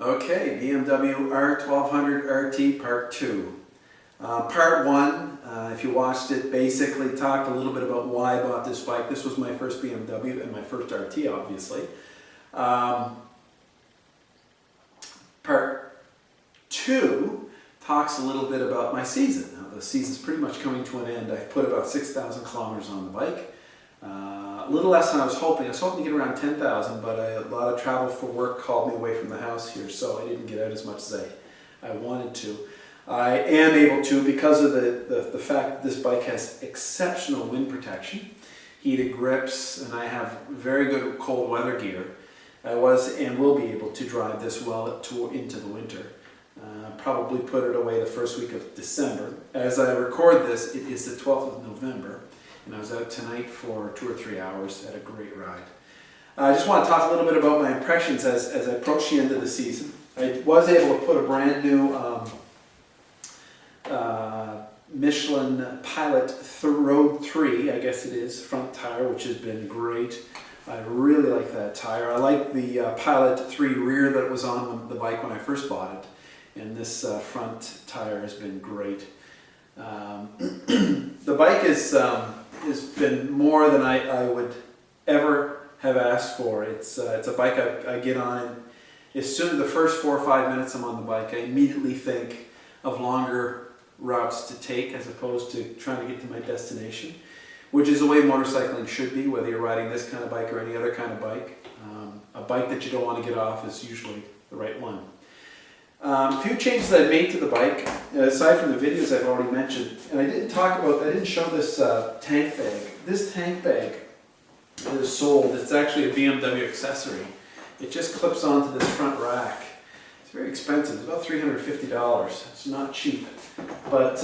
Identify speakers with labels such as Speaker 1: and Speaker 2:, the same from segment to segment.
Speaker 1: Okay, BMW R1200RT Part 2. Part 1, if you watched it, basically talked a little bit about why I bought this bike. This was my first BMW and my first RT, obviously. Part 2 talks a little bit about my season. Now, the season's pretty much coming to an end. I've put about 6,000 kilometers on the bike. A little less than I was hoping. I was hoping to get around 10,000, but a lot of travel for work called me away from the house here, so I didn't get out as much as I wanted to. I am able to because of the fact that this bike has exceptional wind protection, heated grips, and I have very good cold weather gear. I was and will be able to drive this well into the winter. Probably put it away the first week of December. As I record this, it is the 12th of November. And I was out tonight for 2 or 3 hours, had a great ride. I just want to talk a little bit about my impressions as I approach the end of the season. I was able to put a brand new Michelin Pilot Road 3, I guess it is, front tire, which has been great. I really like that tire. I like the Pilot 3 rear that was on the bike when I first bought it. And this front tire has been great. The bike has been more than I would ever have asked for. It's a bike I get on. As soon as the first 4 or 5 minutes I'm on the bike, I immediately think of longer routes to take as opposed to trying to get to my destination, which is the way motorcycling should be, whether you're riding this kind of bike or any other kind of bike. A bike that you don't want to get off is usually the right one. A few changes I've made to the bike, aside from the videos I've already mentioned, and I didn't show this tank bag. This tank bag is sold. It's actually a BMW accessory. It just clips onto this front rack. It's very expensive. It's about $350. It's not cheap, but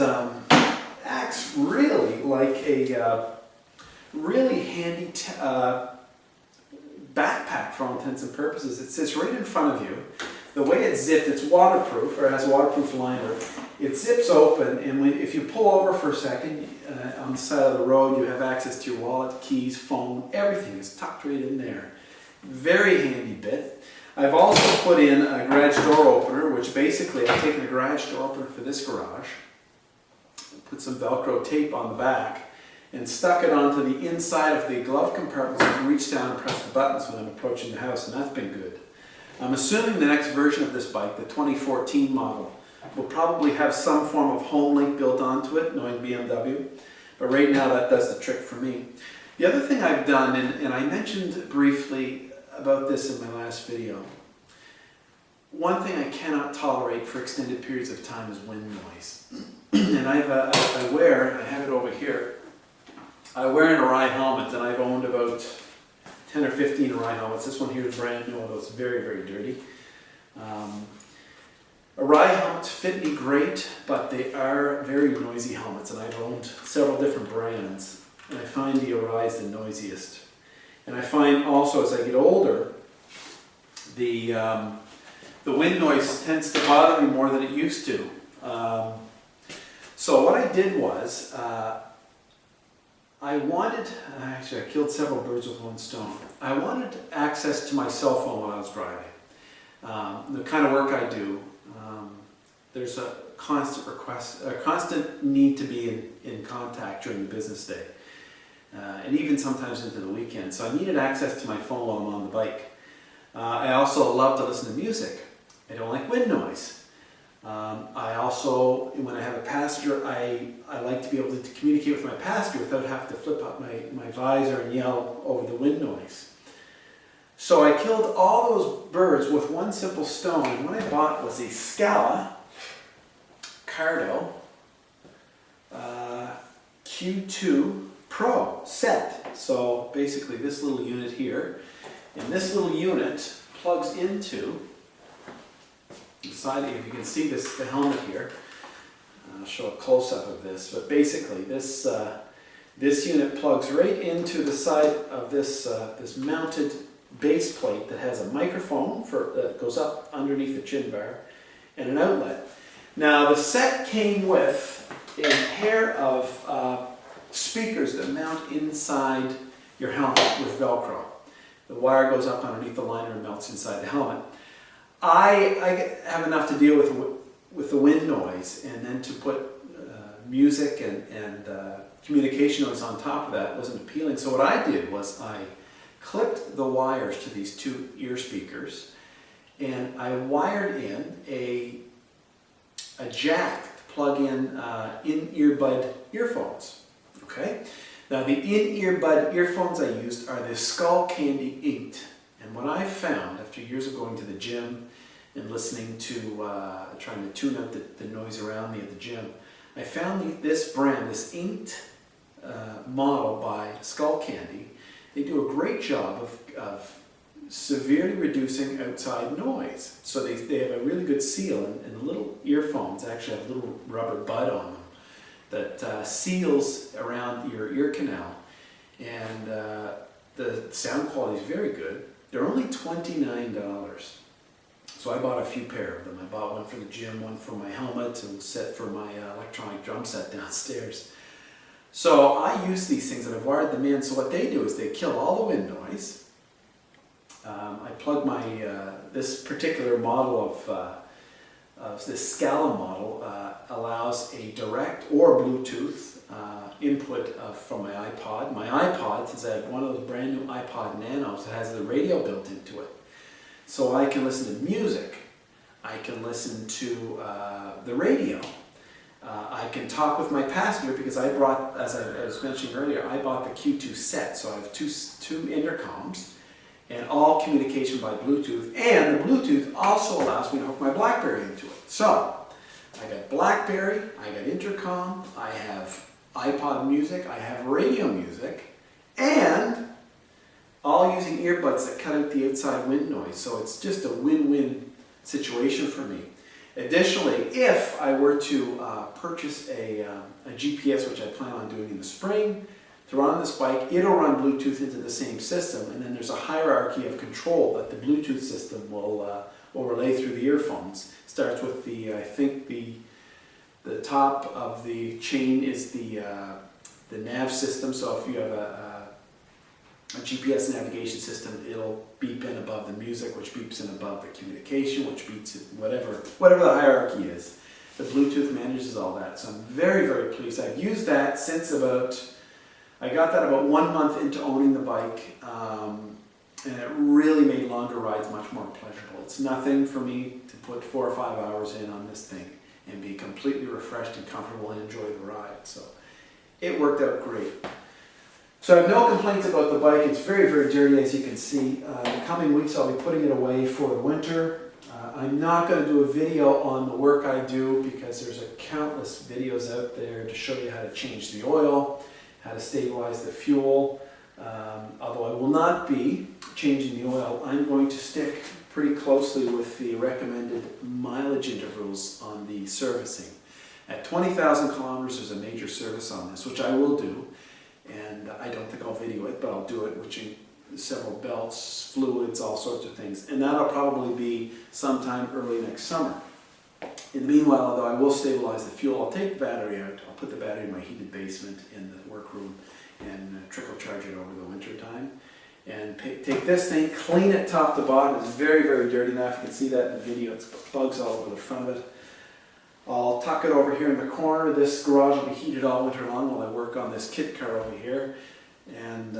Speaker 1: acts really like a really handy backpack for all intents and purposes. It sits right in front of you. The way it's zipped, it's waterproof, or has a waterproof liner. It zips open, and if you pull over for a second on the side of the road, you have access to your wallet, keys, phone, everything is tucked right in there. Very handy bit. I've also put in a garage door opener, which basically I've taken a garage door opener for this garage, put some Velcro tape on the back, and stuck it onto the inside of the glove compartment so I can reach down and press the buttons when I'm approaching the house, and that's been good. I'm assuming the next version of this bike, the 2014 model, will probably have some form of home link built onto it, knowing BMW. But right now that does the trick for me. The other thing I've done, and I mentioned briefly about this in my last video, one thing I cannot tolerate for extended periods of time is wind noise. And I have it over here, I wear an Arai helmet, and I've owned about 10 or 15 Arai helmets. This one here is brand new, although it's very, very dirty. Arai helmets fit me great, but they are very noisy helmets, and I've owned several different brands, and I find the Arai is the noisiest. And I find also as I get older, the wind noise tends to bother me more than it used to. So what I did was, actually I killed several birds with one stone. I wanted access to my cell phone when I was driving. The kind of work I do, there's a constant need to be in contact during the business day. And even sometimes into the weekend. So I needed access to my phone while I'm on the bike. I also love to listen to music. I don't like wind noise. I also, when I have a passenger, I like to be able to communicate with my passenger without having to flip up my visor and yell over the wind noise. So I killed all those birds with one simple stone, and what I bought was a Scala Cardo Q2 Pro set. So basically this little unit here, and this little unit plugs into the side. If you can see this, the helmet here, I'll show a close-up of this, but basically this unit plugs right into the side of this mounted base plate that has a microphone that goes up underneath the chin bar and an outlet. Now the set came with a pair of speakers that mount inside your helmet with Velcro. The wire goes up underneath the liner and melts inside the helmet. I have enough to deal with the wind noise, and then to put music and communication noise on top of that wasn't appealing. So what I did was I clipped the wires to these two ear speakers, and I wired in a jack to plug in earbud earphones. Okay. Now the in-earbud earphones I used are the Skull Candy inked, and what I found after years of going to the gym and listening to, trying to tune out the noise around me at the gym, I found this brand, this inked model by Skull Candy. They do a great job of severely reducing outside noise. So they have a really good seal, and the little earphones actually have a little rubber bud on them that seals around your ear canal, and the sound quality is very good. They're only $29. So I bought a few pair of them. I bought one for the gym, one for my helmet, and set for my electronic drum set downstairs. So I use these things and I've wired them in. So what they do is they kill all the wind noise. I plug my, this particular model of this Scala model allows a direct or Bluetooth input from my iPod. My iPod, since I have one of those brand new iPod Nanos, it has the radio built into it. So I can listen to music, I can listen to the radio, I can talk with my passenger because I brought, as I was mentioning earlier, I bought the Q2 set, so I have two intercoms and all communication by Bluetooth, and the Bluetooth also allows me to hook my BlackBerry into it. So I got BlackBerry, I got intercom, I have iPod music, I have radio music, and all using earbuds that cut out the outside wind noise. So it's just a win-win situation for me. Additionally, if I were to purchase a GPS, which I plan on doing in the spring, to run this bike, it'll run Bluetooth into the same system, and then there's a hierarchy of control that the Bluetooth system will relay through the earphones. Starts with I think the top of the chain is the nav system. So if you have a GPS navigation system, it'll beep in above the music, which beeps in above the communication, which beeps in whatever the hierarchy is. The Bluetooth manages all that, so I'm very, very pleased. I've used that since I got that about 1 month into owning the bike, and it really made longer rides much more pleasurable. It's nothing for me to put 4 or 5 hours in on this thing and be completely refreshed and comfortable and enjoy the ride. So it worked out great. So I have no complaints about the bike. It's very, very dirty, as you can see. In the coming weeks I'll be putting it away for the winter. I'm not going to do a video on the work I do because there's countless videos out there to show you how to change the oil, how to stabilize the fuel. Although I will not be changing the oil, I'm going to stick pretty closely with the recommended mileage intervals on the servicing. At 20,000 kilometers, there's a major service on this, which I will do. And I don't think I'll video it, but I'll do it, which several belts, fluids, all sorts of things. And that'll probably be sometime early next summer. In the meanwhile, though, I will stabilize the fuel. I'll take the battery out. I'll put the battery in my heated basement in the workroom and trickle charge it over the winter time. And take this thing, clean it top to bottom. It's very, very dirty now. If you can see that in the video, it's got bugs all over the front of it. I'll tuck it over here in the corner. This garage will be heated all winter long while I work on this kit car over here. And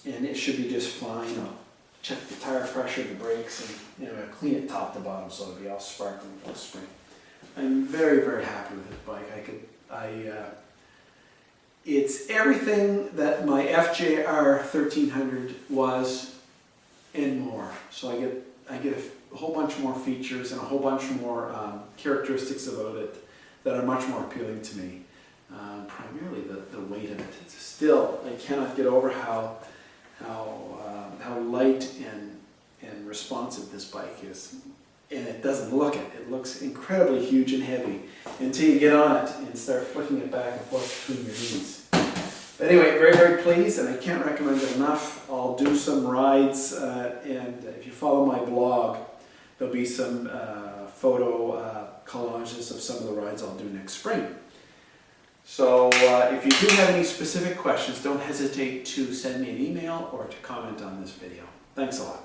Speaker 1: it should be just fine. I'll check the tire pressure, the brakes, and clean it top to bottom so it'll be all sparkling for the spring. I'm very, very happy with this bike. It's everything that my FJR 1300 was and more. So I get a whole bunch more features and a whole bunch more characteristics about it that are much more appealing to me. Primarily the weight of it. Still, I cannot get over how light and responsive this bike is. And it doesn't look it. It looks incredibly huge and heavy until you get on it and start flicking it back and forth between your knees. But anyway, very, very pleased, and I can't recommend it enough. I'll do some rides, and if you follow my blog, there'll be some photo collages of some of the rides I'll do next spring. So if you do have any specific questions, don't hesitate to send me an email or to comment on this video. Thanks a lot.